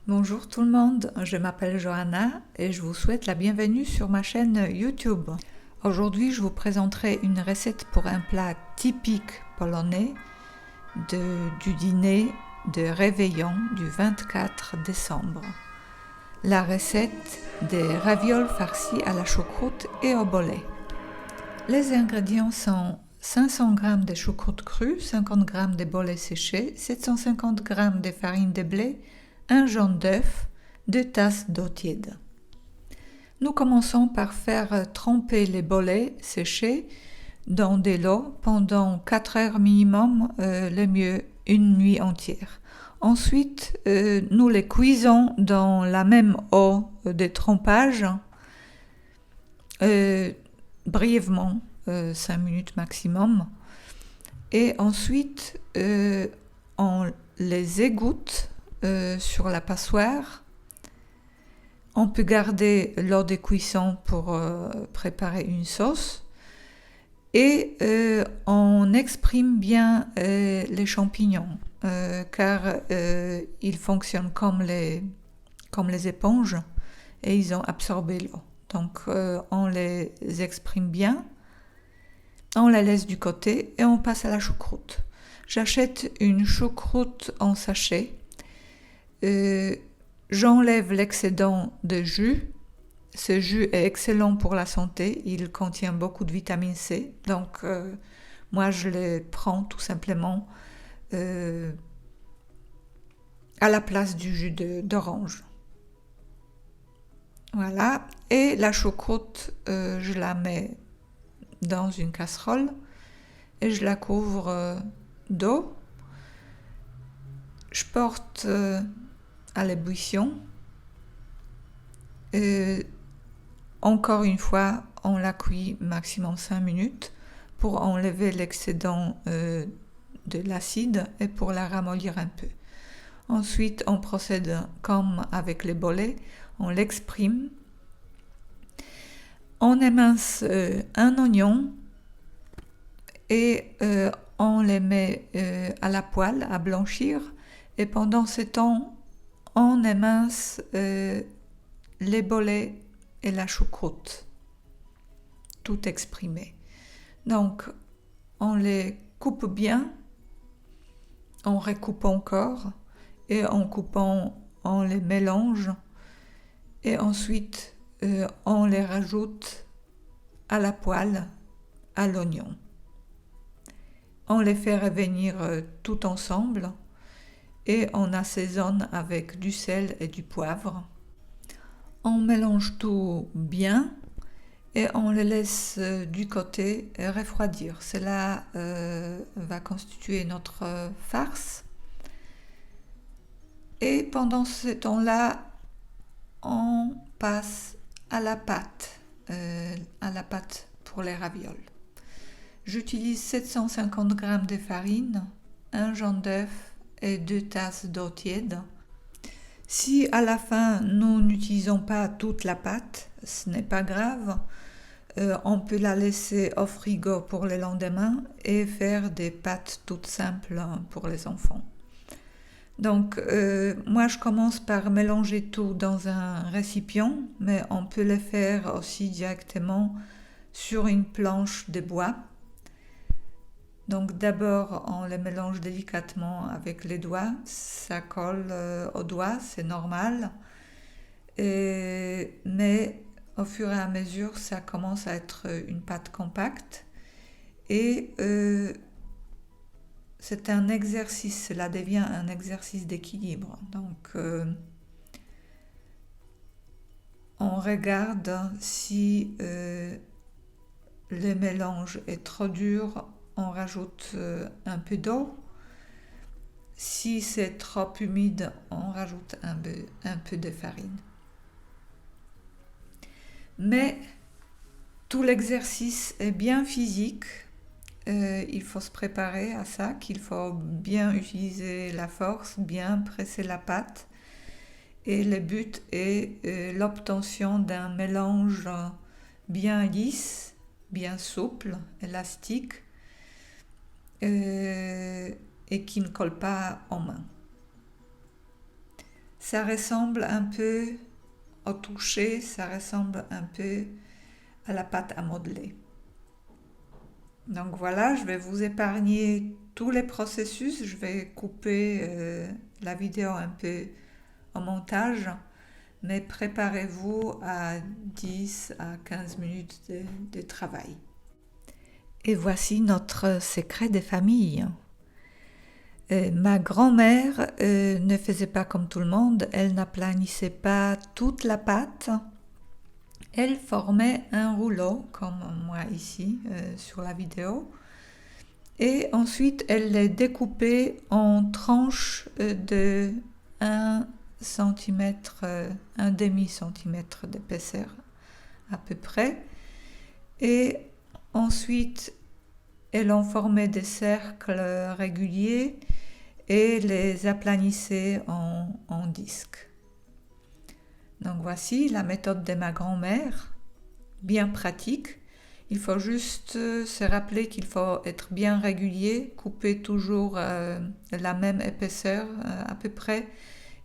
Bonjour tout le monde, je m'appelle Johanna et je vous souhaite la bienvenue sur ma chaîne YouTube. Aujourd'hui, je vous présenterai une recette pour un plat typique polonais du dîner de réveillon du 24 décembre. La recette des ravioles farcis à la choucroute et au bolet. Les ingrédients sont 500 g de choucroute crue, 50 g de bolets séchés, 750 g de farine de blé, un jaune d'œuf, 2 tasses d'eau tiède. Nous commençons par faire tremper les bolets séchés dans de l'eau pendant 4 heures minimum, le mieux une nuit entière. Ensuite, nous les cuisons dans la même eau de trempage, brièvement, 5 minutes maximum. Et ensuite, on les égoutte sur la passoire. On peut garder l'eau de cuisson pour préparer une sauce. Et on exprime bien les champignons, car ils fonctionnent comme les éponges et ils ont absorbé l'eau. Donc on les exprime bien, on la laisse du côté et on passe à la choucroute. J'achète une choucroute en sachet. J'enlève l'excédent de jus. Ce jus est excellent pour la santé, il contient beaucoup de vitamine C, donc moi je les prends tout simplement à la place du jus d'orange. Voilà, et la choucroute, je la mets dans une casserole et je la couvre d'eau. Je porte à l'ébullition. Encore une fois, on la cuit maximum 5 minutes pour enlever l'excédent de l'acide et pour la ramollir un peu. Ensuite, on procède comme avec les bolets, on l'exprime. On émince un oignon et on les met à la poêle à blanchir. Et pendant ce temps, on émince les bolets et la choucroute, tout exprimé. Donc, on les coupe bien, on recoupe encore, et en coupant, on les mélange, et ensuite, on les rajoute à la poêle, à l'oignon. On les fait revenir tout ensemble, et on assaisonne avec du sel et du poivre. On mélange tout bien et on les laisse du côté refroidir. Cela va constituer notre farce. Et pendant ce temps-là, on passe à la pâte pour les ravioles. J'utilise 750 g de farine, un jaune d'œuf et 2 tasses d'eau tiède. Si à la fin nous n'utilisons pas toute la pâte, ce n'est pas grave. On peut la laisser au frigo pour le lendemain et faire des pâtes toutes simples pour les enfants. Donc moi je commence par mélanger tout dans un récipient, mais on peut le faire aussi directement sur une planche de bois. Donc d'abord on les mélange délicatement avec les doigts, ça colle aux doigts, c'est normal. Mais au fur et à mesure ça commence à être une pâte compacte et c'est un exercice, cela devient un exercice d'équilibre. Donc on regarde si le mélange est trop dur, on rajoute un peu d'eau. Si c'est trop humide, on rajoute un peu de farine. Mais tout l'exercice est bien physique. Il faut se préparer à ça, qu'il faut bien utiliser la force, bien presser la pâte. Et le but est l'obtention d'un mélange bien lisse, bien souple, élastique, et qui ne colle pas aux mains. ça ressemble un peu au toucher, ça ressemble un peu à la pâte à modeler. Donc voilà, je vais vous épargner tous les processus. Je vais couper la vidéo un peu au montage, mais préparez-vous à 10 à 15 minutes de travail. Et voici notre secret des familles. Ma grand-mère ne faisait pas comme tout le monde, elle n'aplanissait pas toute la pâte. Elle formait un rouleau, comme moi ici sur la vidéo, et ensuite elle les découpait en tranches de 1 cm, un demi-centimètre d'épaisseur à peu près. Et ensuite, elle en formait des cercles réguliers et les aplanissait en disque. Donc voici la méthode de ma grand-mère, bien pratique. Il faut juste se rappeler qu'il faut être bien régulier, couper toujours la même épaisseur à peu près,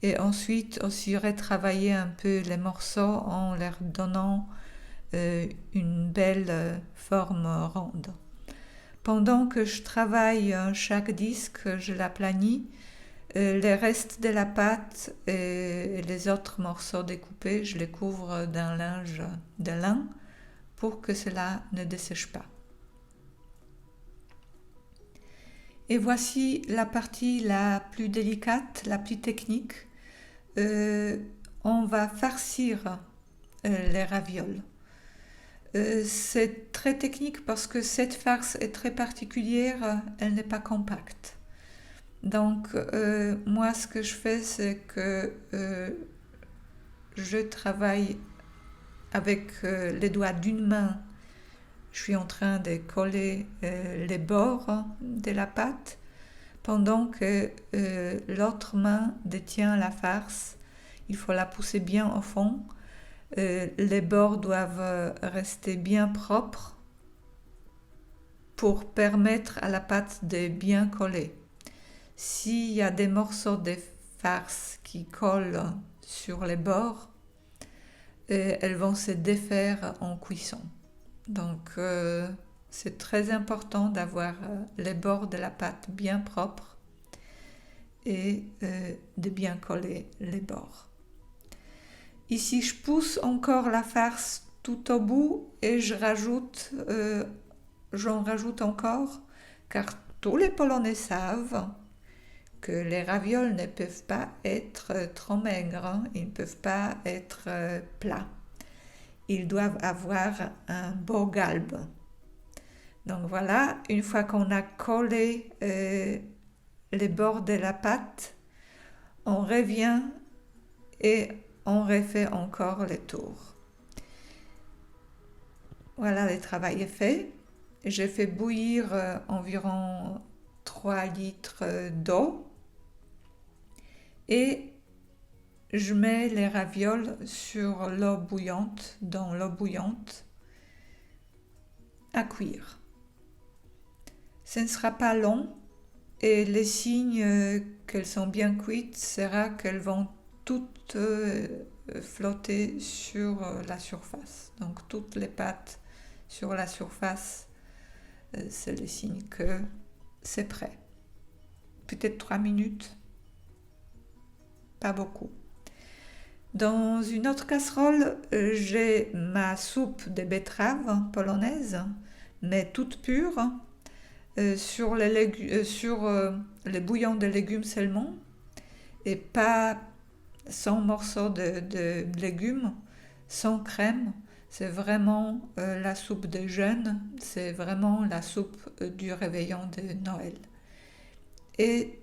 et ensuite aussi retravailler un peu les morceaux en leur donnant une belle forme ronde. Pendant que je travaille chaque disque, je l'aplanis, les restes de la pâte et les autres morceaux découpés, je les couvre d'un linge de lin pour que cela ne dessèche pas. Et voici la partie la plus délicate, la plus technique. On va farcir les ravioles. C'est très technique parce que cette farce est très particulière, elle n'est pas compacte. Donc moi ce que je fais c'est que je travaille avec les doigts d'une main. Je suis en train de coller les bords de la pâte pendant que l'autre main détient la farce. Il faut la pousser bien au fond. Les bords doivent rester bien propres pour permettre à la pâte de bien coller. S'il y a des morceaux de farce qui collent sur les bords, elles vont se défaire en cuisson. Donc c'est très important d'avoir les bords de la pâte bien propres et de bien coller les bords. Ici, je pousse encore la farce tout au bout et j'en rajoute encore, car tous les Polonais savent que les ravioles ne peuvent pas être trop maigres, ils ne peuvent pas être plats. Ils doivent avoir un beau galbe. Donc voilà, une fois qu'on a collé les bords de la pâte, on revient et on refait encore les tours. Voilà, le travail est fait. J'ai fait bouillir environ 3 litres d'eau et je mets les ravioles sur l'eau bouillante, dans l'eau bouillante, à cuire. Ce ne sera pas long et les signes qu'elles sont bien cuites sera qu'elles vont toutes flotter sur la surface. Donc toutes les pâtes sur la surface, c'est le signe que c'est prêt. Peut-être 3 minutes, pas beaucoup. Dans une autre casserole, j'ai ma soupe de betterave polonaise, mais toute pure, sur les bouillons de légumes seulement, et pas sans morceaux de légumes, sans crème. C'est vraiment la soupe de jeûne, c'est vraiment la soupe du réveillon de Noël. Et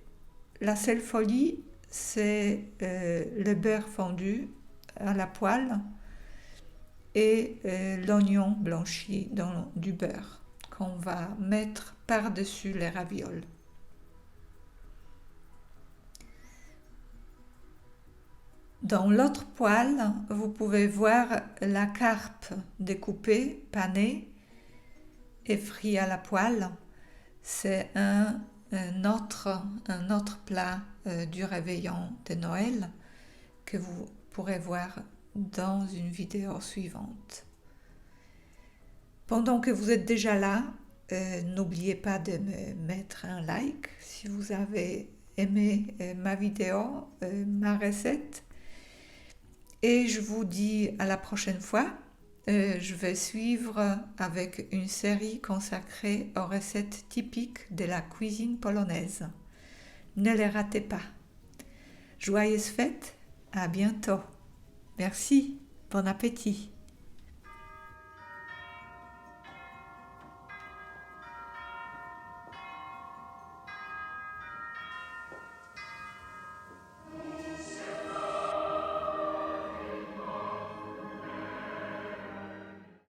la seule folie, c'est le beurre fondu à la poêle et l'oignon blanchi dans du beurre qu'on va mettre par-dessus les ravioles. Dans l'autre poêle, vous pouvez voir la carpe découpée, panée et frite à la poêle. C'est un autre plat du réveillon de Noël. que vous pourrez voir dans une vidéo suivante. Pendant que vous êtes déjà là, n'oubliez pas de me mettre un like si vous avez aimé ma vidéo, ma recette. Et je vous dis à la prochaine fois. Je vais suivre avec une série consacrée aux recettes typiques de la cuisine polonaise. Ne les ratez pas. Joyeuses fêtes, à bientôt. Merci, bon appétit.